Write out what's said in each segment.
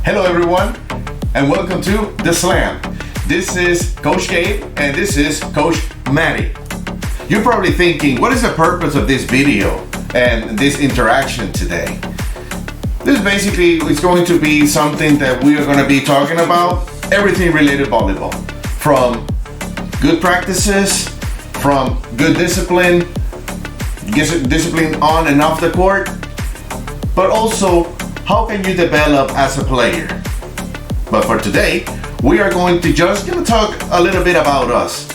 Hello everyone, and welcome to The Slam. This is Coach Gabe, and this is Coach Maddie. You're probably thinking, what is the purpose of this video and this interaction today? This basically is going to be something that we are going to be talking about, everything related to volleyball. From good practices, from good discipline on and off the court, but also how can you develop as a player. But for today, we are going to talk a little bit about us,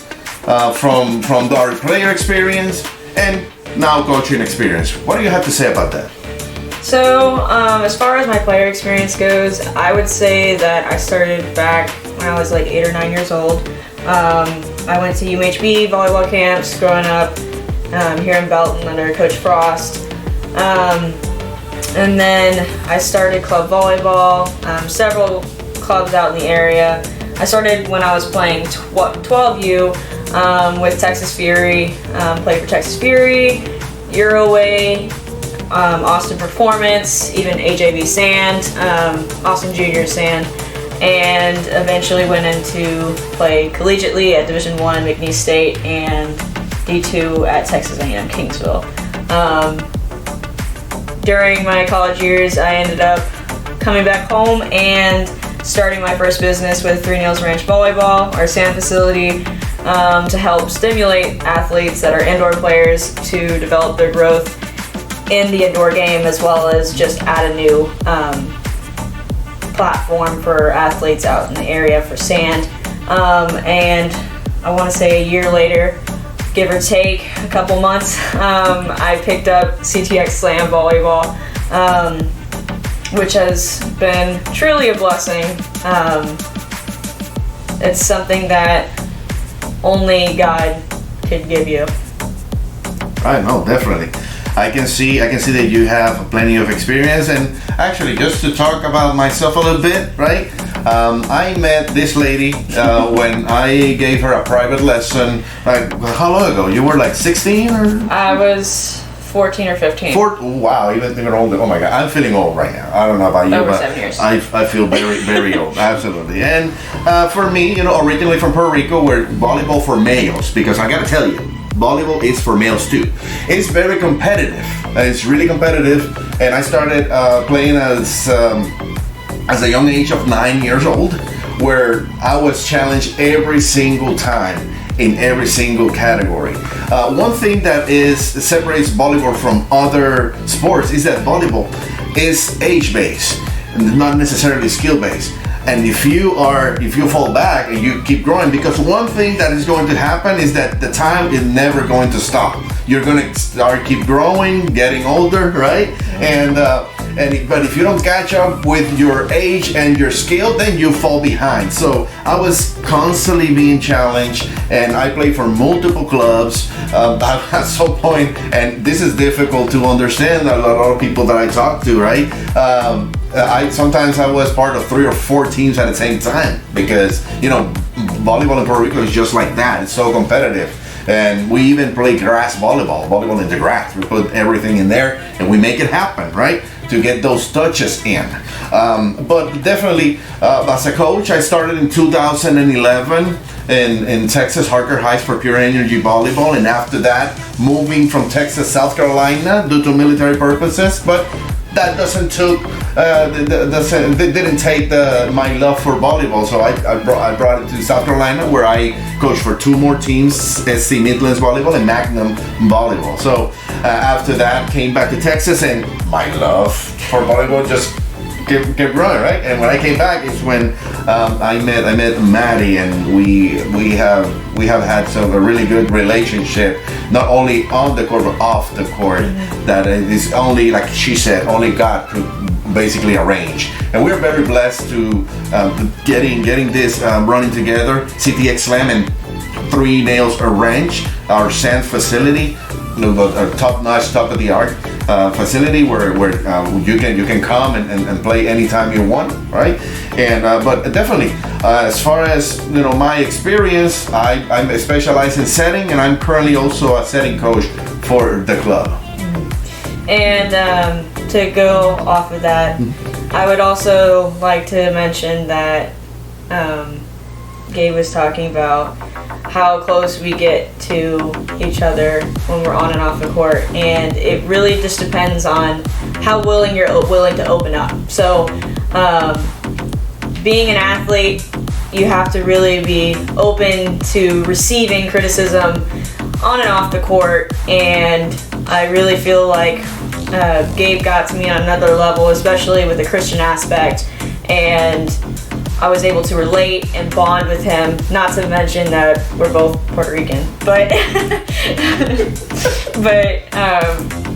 from our player experience and now coaching experience. What do you have to say about that? So, as far as my player experience goes, I would say that I started back when I was like 8 or 9 years old. I went to UHB volleyball camps growing up here in Belton under Coach Frost. And then I started club volleyball, several clubs out in the area. I started when I was playing 12U with Texas Fury, played for Texas Fury, Euroway, Austin Performance, even AJB Sand, Austin Junior Sand, and eventually went into play collegiately at Division I McNeese State and D2 at Texas A&M Kingsville. During my college years, I ended up coming back home and starting my first business with Three Nails Ranch Volleyball, our sand facility, to help stimulate athletes that are indoor players to develop their growth in the indoor game, as well as just add a new platform for athletes out in the area for sand. And I want to say a year later, give or take a couple months, I picked up CTX Slam Volleyball, which has been truly a blessing. It's something that only God could give you. Right, no, definitely. I can see that you have plenty of experience, and actually, just to talk about myself a little bit, right? I met this lady when I gave her a private lesson. Like, how long ago? You were like 16 or? I was 14 or 15. Wow, even older. Oh my God, I'm feeling old right now. I don't know about you, Over but 7 years. I feel very, very old. Absolutely. And for me, originally from Puerto Rico, we're volleyball for males, because I gotta tell you, volleyball is for males too. It's very competitive. It's really competitive, and I started playing as a young age of 9 years old, where I was challenged every single time in every single category. One thing that separates volleyball from other sports is that volleyball is age-based, not necessarily skill-based. And if you fall back and you keep growing, because one thing that is going to happen is that the time is never going to stop. You're going to keep growing, getting older, right? But if you don't catch up with your age and your skill, then you fall behind. So I was constantly being challenged, and I played for multiple clubs at some point, and this is difficult to understand a lot of people that I talk to, right? Sometimes I was part of 3 or 4 teams at the same time, because volleyball in Puerto Rico is just like that. It's so competitive, and we even play grass volleyball in the grass. We put everything in there and we make it happen, right, to get those touches in. But definitely, as a coach, I started in 2011 in Texas Harker Heights for Pure Energy Volleyball, and after that, moving from Texas, South Carolina due to military purposes. But that didn't take my love for volleyball, so I brought it to South Carolina, where I coached for 2 more teams, SC Midlands Volleyball and Magnum Volleyball. So after that, came back to Texas, and my love for volleyball just kept growing, right? And when I came back, it's when I met Maddie, and we have had a really good relationship, not only on the court but off the court. That is only, like she said, only God could basically arrange. And we're very blessed to getting this running together. CTX Slam and Three Nails Ranch, our sand facility, a top-notch, top-of-the-art facility where you can come and play anytime you want, right? And but definitely, as far as my experience, I specialize in setting, and I'm currently also a setting coach for the club. And to go off of that, I would also like to mention that Gabe was talking about how close we get to each other when we're on and off the court, and it really just depends on how willing you're willing to open up. So being an athlete, you have to really be open to receiving criticism on and off the court, and I really feel like Gabe got to me on another level, especially with the Christian aspect, and I was able to relate and bond with him, not to mention that we're both Puerto Rican, but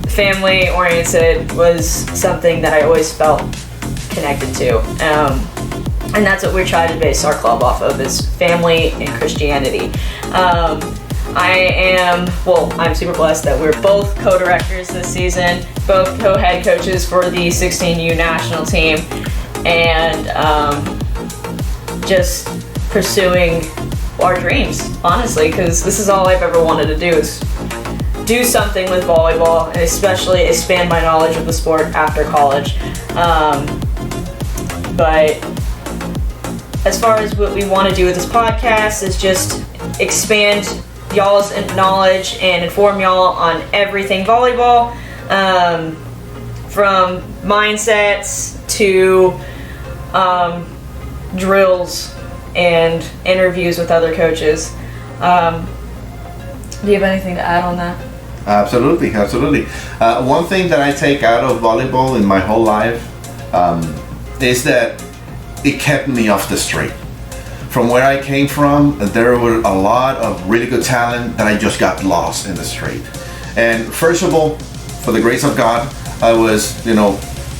family oriented was something that I always felt connected to. And that's what we're trying to base our club off of, is family and Christianity. I'm super blessed that we're both co-directors this season, both co-head coaches for the 16U national team, and just pursuing our dreams, honestly, because this is all I've ever wanted to do, is do something with volleyball, and especially expand my knowledge of the sport after college. But as far as what we want to do with this podcast is just expand y'all's knowledge and inform y'all on everything volleyball, from mindsets to drills and interviews with other coaches. Do you have anything to add on that? Absolutely. One thing that I take out of volleyball in my whole life is that it kept me off the street. From where I came from, there were a lot of really good talent that I just got lost in the street. And first of all, for the grace of God, I was,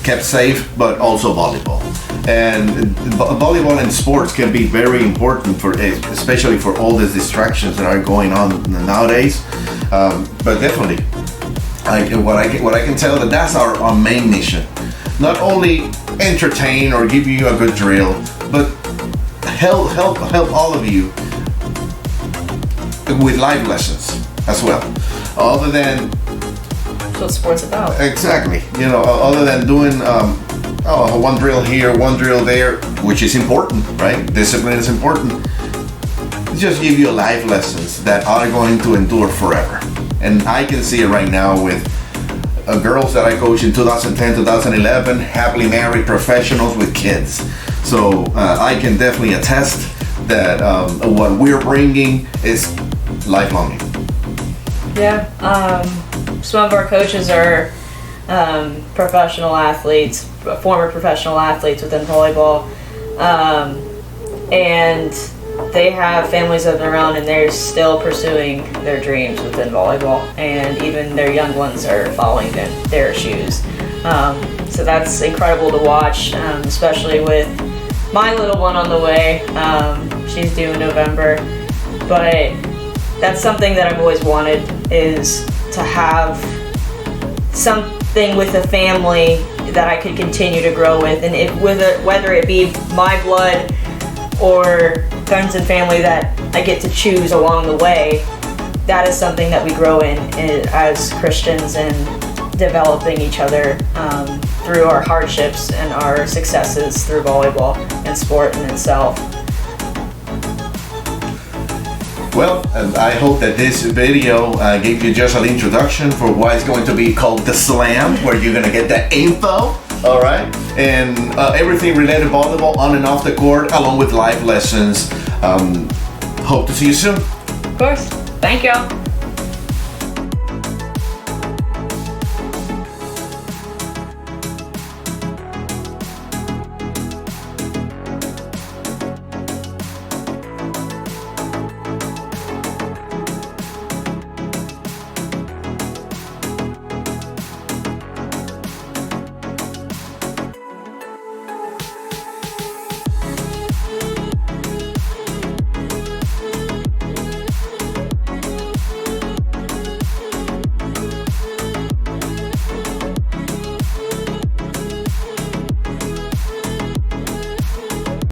kept safe, but also volleyball. And volleyball and sports can be very important especially for all the distractions that are going on nowadays. But definitely, what I can tell that's our main mission. Not only entertain or give you a good drill, but help all of you with life lessons as well. Other than that's what sports about. Exactly. Other than doing one drill here, one drill there, which is important, right? Discipline is important. Just give you life lessons that are going to endure forever. And I can see it right now with girls that I coached in 2010, 2011, happily married professionals with kids. So I can definitely attest that what we're bringing is lifelong. Yeah, some of our coaches are professional athletes, former professional athletes within volleyball, and they have families of their own, and they're still pursuing their dreams within volleyball, and even their young ones are following their shoes. So that's incredible to watch, especially with my little one on the way. She's due in November, but that's something that I've always wanted, is to have something with a family that I could continue to grow with, and whether it be my blood or friends and family that I get to choose along the way, that is something that we grow in as Christians, and developing each other through our hardships and our successes through volleyball and sport in itself. Well, I hope that this video gave you just an introduction for what is going to be called the Slam, where you're going to get the info, all right? And everything related to volleyball on and off the court, along with life lessons. Hope to see you soon. Of course. Thank y'all.